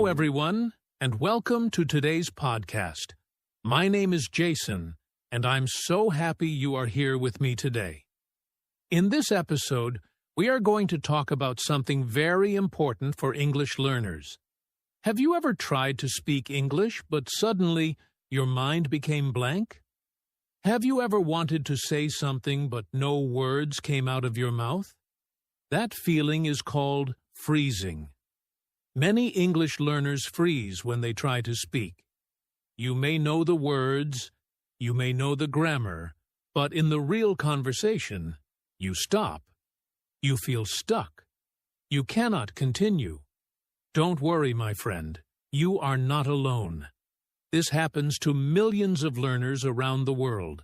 everyone, and welcome to today's podcast. My name is Jason, and I'm so happy you are here with me today. In this episode, we are going to talk about something very important for English learners. Have you ever tried to speak English, but suddenly your mind became blank? Have you ever wanted to say something, but no words came out of your mouth? That feeling is called freezing. Many English learners freeze when they try to speak. You may know the words, you may know the grammar, but in the real conversation, you stop. You feel stuck. You cannot continue. Don't worry, my friend. You are not alone. This happens to millions of learners around the world.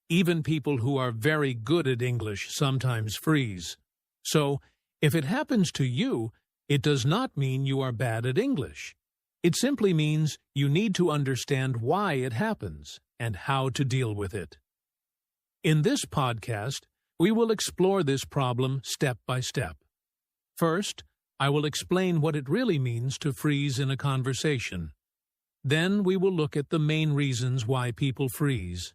Even people who are very good at English sometimes freeze. So, if it happens to you, it does not mean you are bad at English. It simply means you need to understand why it happens and how to deal with it. In this podcast, we will explore this problem step by step. First, I will explain what it really means to freeze in a conversation. Then we will look at the main reasons why people freeze.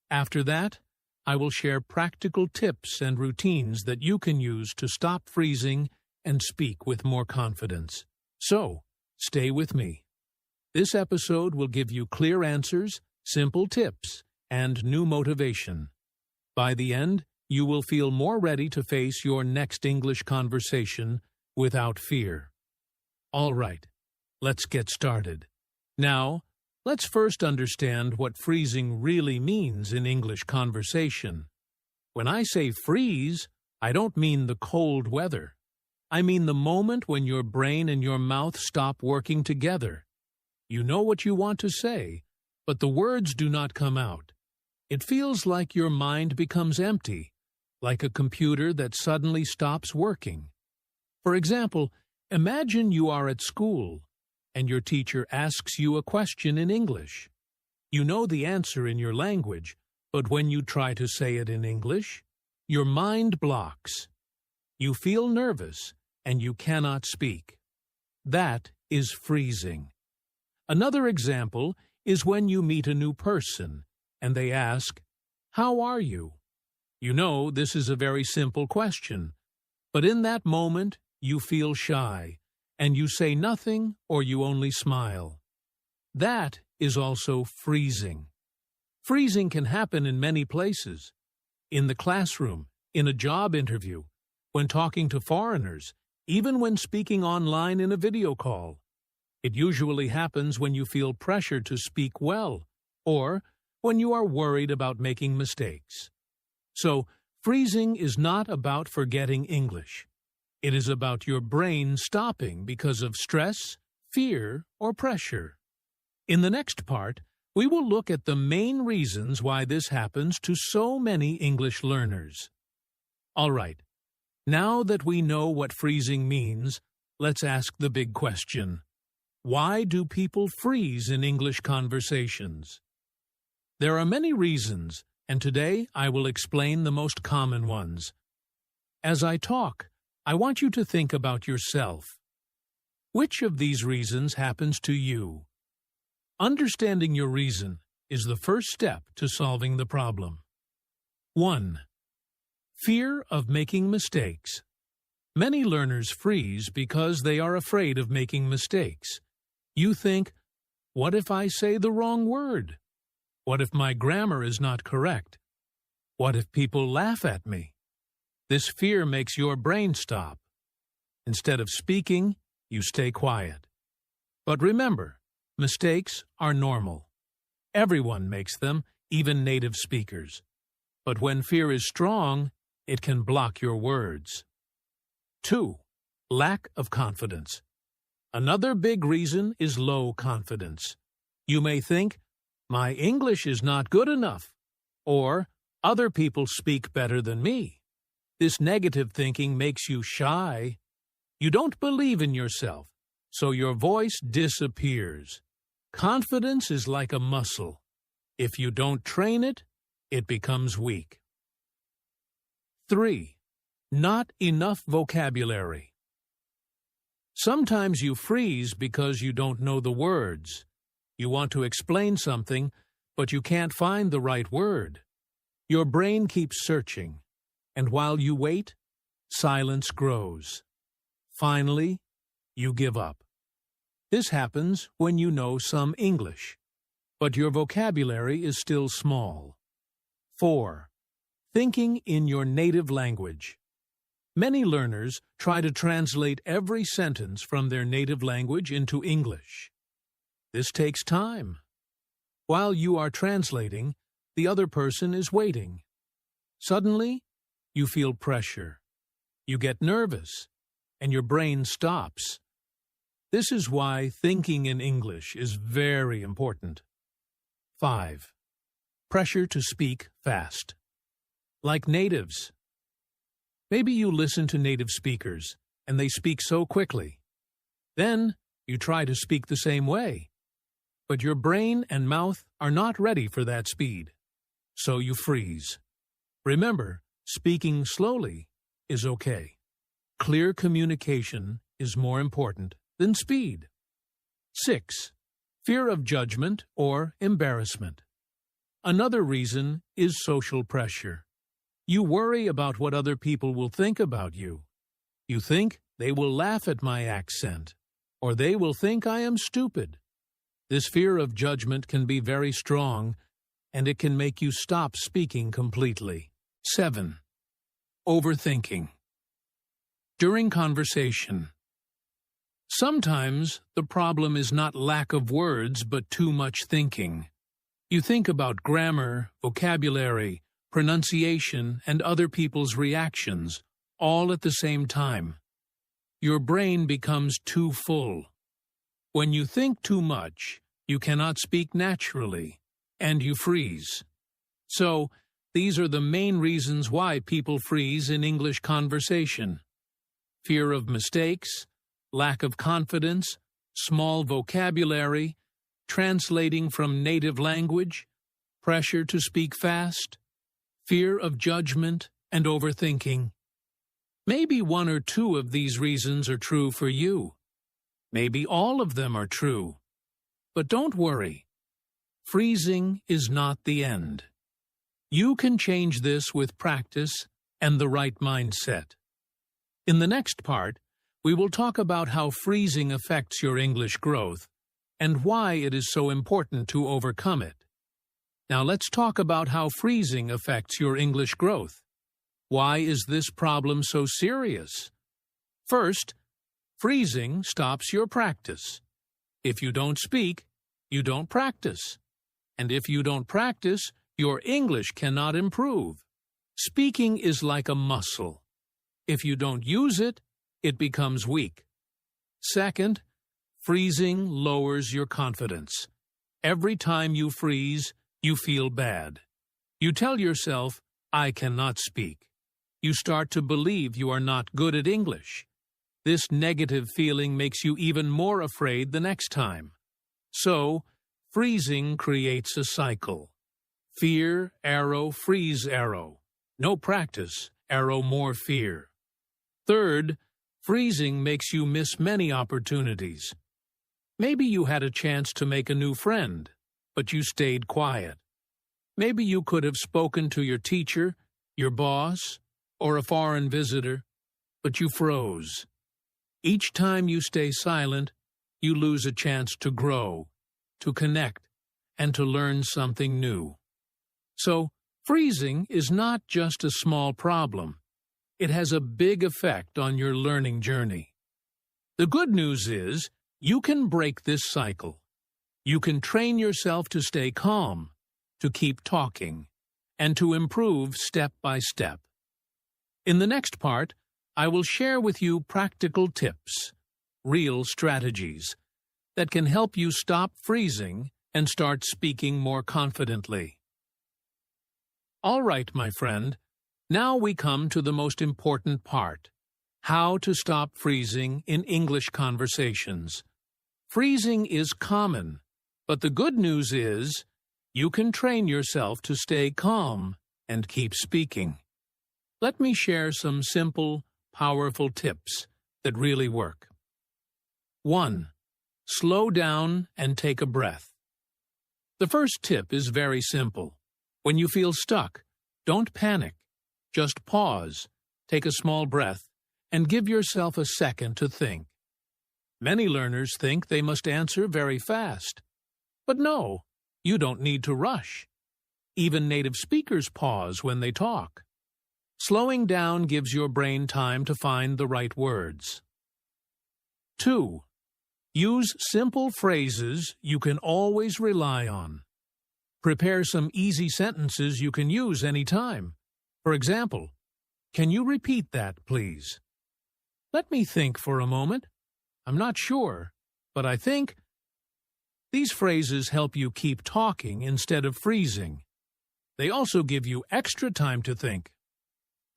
After that, I will share practical tips and routines that you can use to stop freezing and speak with more confidence. So, stay with me. This episode will give you clear answers, simple tips, and new motivation. By the end, you will feel more ready to face your next English conversation without fear. All right, let's get started. Now, let's first understand what freezing really means in English conversation. When I say freeze, I don't mean the cold weather. I mean the moment when your brain and your mouth stop working together. You know what you want to say, but the words do not come out. It feels like your mind becomes empty, like a computer that suddenly stops working. For example, imagine you are at school, and your teacher asks you a question in English. You know the answer in your language, but when you try to say it in English, your mind blocks. You feel nervous, and you cannot speak. That is freezing. Another example is when you meet a new person, and they ask, "How are you?" You know this is a very simple question, but in that moment you feel shy, and you say nothing or you only smile. That is also freezing. Freezing can happen in many places. In the classroom, in a job interview, when talking to foreigners, even when speaking online in a video call. It usually happens when you feel pressure to speak well, or when you are worried about making mistakes. So, freezing is not about forgetting English. It is about your brain stopping because of stress, fear, or pressure. In the next part, we will look at the main reasons why this happens to so many English learners. All right, now that we know what freezing means, let's ask the big question. Why do people freeze in English conversations? There are many reasons, and today I will explain the most common ones. As I talk, I want you to think about yourself. Which of these reasons happens to you? Understanding your reason is the first step to solving the problem. 1. Fear of making mistakes. Many learners freeze because they are afraid of making mistakes. You think, what if I say the wrong word? What if my grammar is not correct? What if people laugh at me? This fear makes your brain stop. Instead of speaking, you stay quiet. But remember, mistakes are normal. Everyone makes them, even native speakers. But when fear is strong, it can block your words. 2. Lack of confidence. Another big reason is low confidence. You may think, my English is not good enough, or other people speak better than me. This negative thinking makes you shy. You don't believe in yourself, so your voice disappears. Confidence is like a muscle. If you don't train it, it becomes weak. 3. Not enough vocabulary. Sometimes you freeze because you don't know the words. You want to explain something, but you can't find the right word. Your brain keeps searching, and while you wait, silence grows. Finally, you give up. This happens when you know some English, but your vocabulary is still small. 4. Thinking in your native language. Many learners try to translate every sentence from their native language into English. This takes time. While you are translating, the other person is waiting. Suddenly, you feel pressure. You get nervous, and your brain stops. This is why thinking in English is very important. 5. Pressure to speak fast. Like natives. Maybe you listen to native speakers, and they speak so quickly. Then, you try to speak the same way. But your brain and mouth are not ready for that speed. So you freeze. Remember, speaking slowly is okay. Clear communication is more important than speed. 6. Fear of judgment or embarrassment. Another reason is social pressure. You worry about what other people will think about you. You think they will laugh at my accent, or they will think I am stupid. This fear of judgment can be very strong, and it can make you stop speaking completely. 7. Overthinking. During conversation. Sometimes the problem is not lack of words, but too much thinking. You think about grammar, vocabulary, pronunciation, and other people's reactions, all at the same time. Your brain becomes too full. When you think too much, you cannot speak naturally, and you freeze. So, these are the main reasons why people freeze in English conversation. Fear of mistakes, lack of confidence, small vocabulary, translating from native language, pressure to speak fast, fear of judgment, and overthinking. Maybe one or two of these reasons are true for you. Maybe all of them are true. But don't worry. Freezing is not the end. You can change this with practice and the right mindset. In the next part, we will talk about how freezing affects your English growth and why it is so important to overcome it. Now let's talk about how freezing affects your English growth. Why is this problem so serious? First, freezing stops your practice. If you don't speak, you don't practice. And if you don't practice, your English cannot improve. Speaking is like a muscle. If you don't use it, it becomes weak. Second, freezing lowers your confidence. Every time you freeze, you feel bad. You tell yourself, I cannot speak. You start to believe you are not good at English. This negative feeling makes you even more afraid the next time. So, freezing creates a cycle. Fear, arrow, freeze, arrow. No practice, arrow, more fear. Third, freezing makes you miss many opportunities. Maybe you had a chance to make a new friend, but you stayed quiet. Maybe you could have spoken to your teacher, your boss, or a foreign visitor, but you froze. Each time you stay silent, you lose a chance to grow, to connect, and to learn something new. So, freezing is not just a small problem. It has a big effect on your learning journey. The good news is, you can break this cycle. You can train yourself to stay calm, to keep talking, and to improve step by step. In the next part, I will share with you practical tips, real strategies, that can help you stop freezing and start speaking more confidently. All right, my friend, now we come to the most important part, how to stop freezing in English conversations. Freezing is common, but the good news is you can train yourself to stay calm and keep speaking. Let me share some simple, powerful tips that really work. 1. Slow down and take a breath. The first tip is very simple. When you feel stuck, don't panic. Just pause, take a small breath, and give yourself a second to think. Many learners think they must answer very fast. But no, you don't need to rush. Even native speakers pause when they talk. Slowing down gives your brain time to find the right words. 2. Use simple phrases you can always rely on. Prepare some easy sentences you can use anytime. For example, can you repeat that, please? Let me think for a moment. I'm not sure, but I think. These phrases help you keep talking instead of freezing. They also give you extra time to think.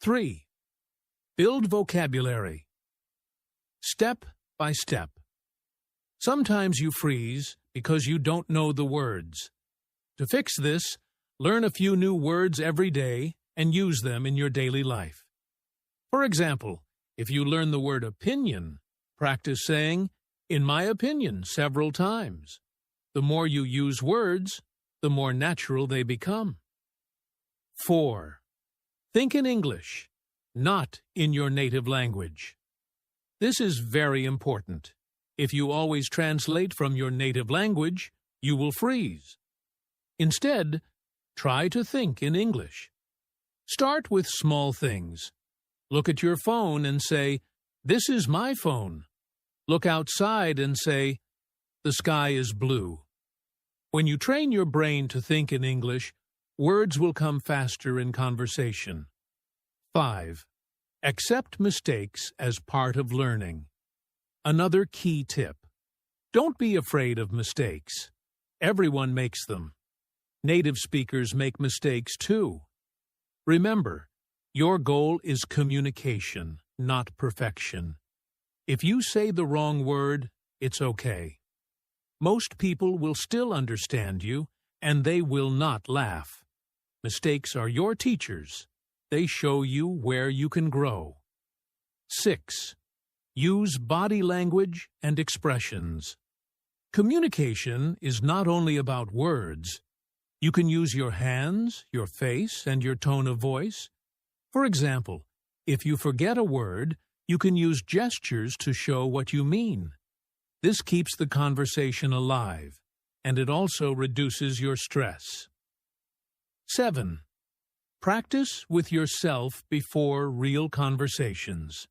3. Build vocabulary. Step by step. Sometimes you freeze because you don't know the words. To fix this, learn a few new words every day and use them in your daily life. For example, if you learn the word opinion, practice saying, "in my opinion," several times. The more you use words, the more natural they become. 4. Think in English, not in your native language. This is very important. If you always translate from your native language, you will freeze. Instead, try to think in English. Start with small things. Look at your phone and say, "This is my phone." Look outside and say, "The sky is blue." When you train your brain to think in English, words will come faster in conversation. 5. Accept mistakes as part of learning. Another key tip. Don't be afraid of mistakes. Everyone makes them. Native speakers make mistakes too. Remember, your goal is communication, not perfection. If you say the wrong word, it's okay. Most people will still understand you, and they will not laugh. Mistakes are your teachers. They show you where you can grow. 6. Use body language and expressions. Communication is not only about words. You can use your hands, your face, and your tone of voice. For example, if you forget a word, you can use gestures to show what you mean. This keeps the conversation alive, and it also reduces your stress. 7. Practice with yourself before real conversations.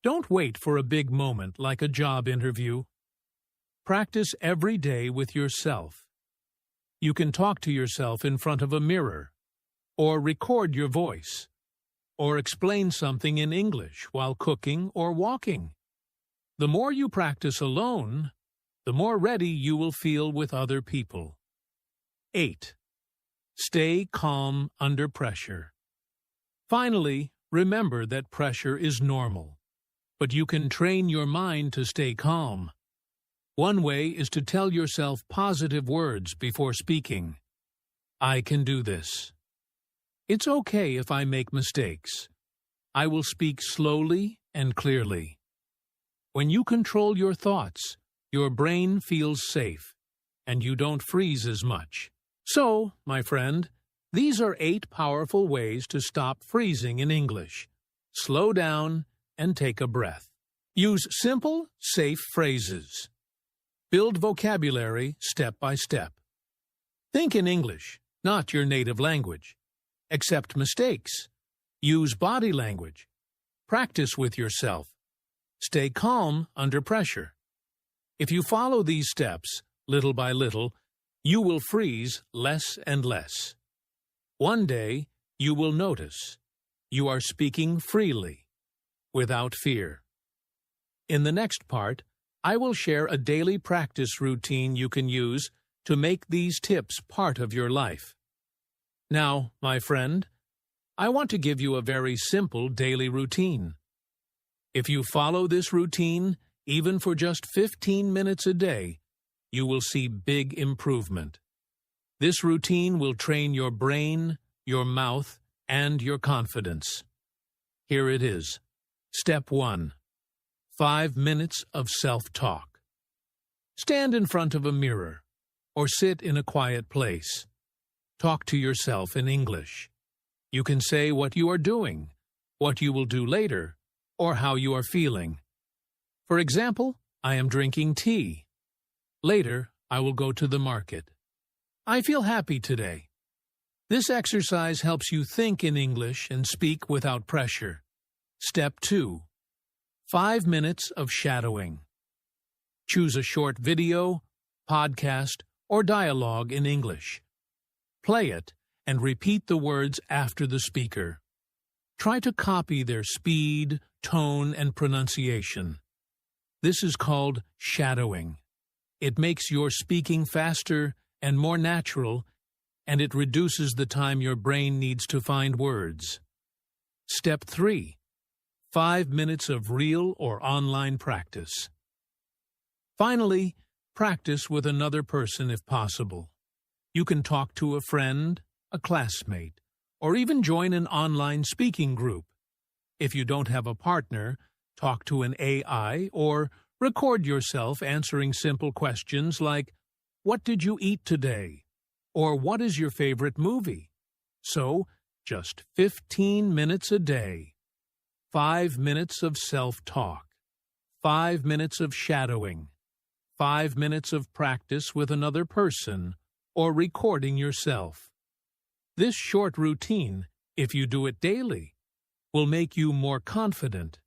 Don't wait for a big moment like a job interview. Practice every day with yourself. You can talk to yourself in front of a mirror, or record your voice, or explain something in English while cooking or walking. The more you practice alone, the more ready you will feel with other people. 8. Stay calm under pressure. Finally, remember that pressure is normal, but you can train your mind to stay calm. One way is to tell yourself positive words before speaking. I can do this. It's okay if I make mistakes. I will speak slowly and clearly. When you control your thoughts, your brain feels safe, and you don't freeze as much. So, my friend, these are 8 powerful ways to stop freezing in English. Slow down and take a breath. Use simple, safe phrases. Build vocabulary step by step. Think in English, not your native language. Accept mistakes. Use body language. Practice with yourself. Stay calm under pressure. If you follow these steps, little by little, you will freeze less and less. One day, you will notice you are speaking freely, without fear. In the next part, I will share a daily practice routine you can use to make these tips part of your life. Now, my friend, I want to give you a very simple daily routine. If you follow this routine, even for just 15 minutes a day, you will see big improvement. This routine will train your brain, your mouth, and your confidence. Here it is. Step 1. 5 minutes of self-talk. Stand in front of a mirror or sit in a quiet place. Talk to yourself in English. You can say what you are doing, what you will do later, or how you are feeling. For example, I am drinking tea. Later, I will go to the market. I feel happy today. This exercise helps you think in English and speak without pressure. Step 2. 5 minutes of shadowing. Choose a short video, podcast, or dialogue in English. Play it and repeat the words after the speaker. Try to copy their speed, tone, and pronunciation. This is called shadowing. It makes your speaking faster and more natural, and it reduces the time your brain needs to find words. Step 3. 5 minutes of real or online practice. Finally, practice with another person if possible. You can talk to a friend, a classmate, or even join an online speaking group. If you don't have a partner, talk to an AI or record yourself answering simple questions like, "What did you eat today?" or "What is your favorite movie?" So, just 15 minutes a day. 5 minutes of self-talk. 5 minutes of shadowing. 5 minutes of practice with another person or recording yourself. This short routine, if you do it daily, will make you more confident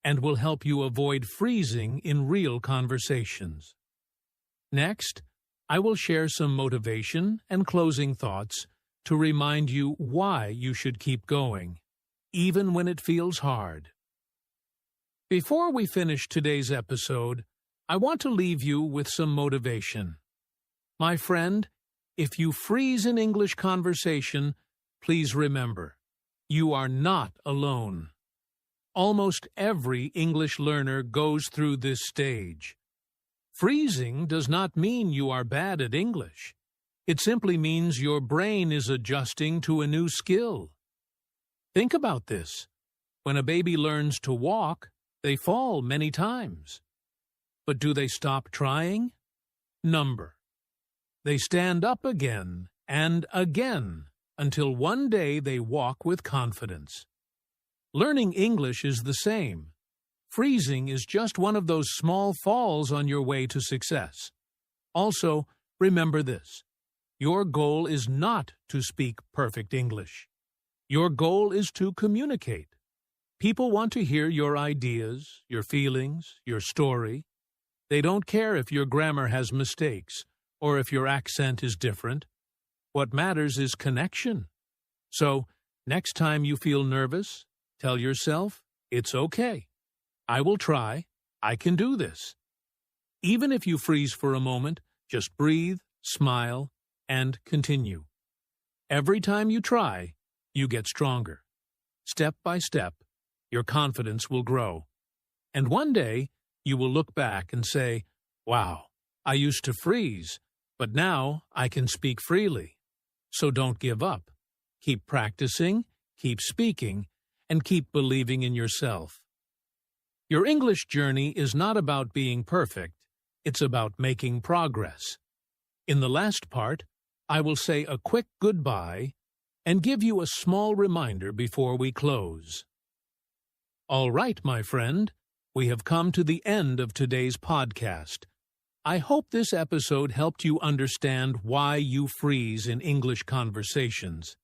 and will help you avoid freezing in real conversations. Next, I will share some motivation and closing thoughts to remind you why you should keep going, even when it feels hard. Before we finish today's episode, I want to leave you with some motivation. My friend, if you freeze in English conversation, please remember, you are not alone. Almost every English learner goes through this stage. Freezing does not mean you are bad at English. It simply means your brain is adjusting to a new skill. Think about this. When a baby learns to walk, they fall many times. But do they stop trying? Number. They stand up again and again until one day they walk with confidence. Learning English is the same. Freezing is just one of those small falls on your way to success. Also, remember this. Your goal is not to speak perfect English. Your goal is to communicate. People want to hear your ideas, your feelings, your story. They don't care if your grammar has mistakes or if your accent is different. What matters is connection. So, next time you feel nervous, tell yourself, it's okay. I will try. I can do this. Even if you freeze for a moment, just breathe, smile, and continue. Every time you try, you get stronger. Step by step, your confidence will grow. And one day, you will look back and say, "Wow, I used to freeze, but now I can speak freely." So don't give up. Keep practicing, keep speaking, and keep believing in yourself. Your English journey is not about being perfect, it's about making progress. In the last part, I will say a quick goodbye and give you a small reminder before we close. All right, my friend, we have come to the end of today's podcast. I hope this episode helped you understand why you freeze in English conversations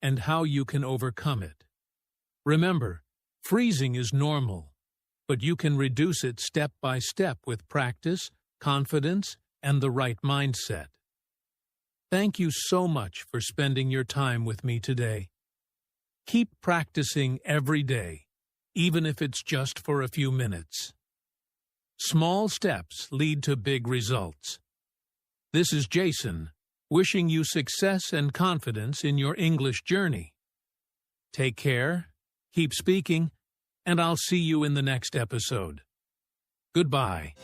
and how you can overcome it. Remember, freezing is normal, but you can reduce it step by step with practice, confidence, and the right mindset. Thank you so much for spending your time with me today. Keep practicing every day, even if it's just for a few minutes. Small steps lead to big results. This is Jason, wishing you success and confidence in your English journey. Take care, keep speaking, and I'll see you in the next episode. Goodbye.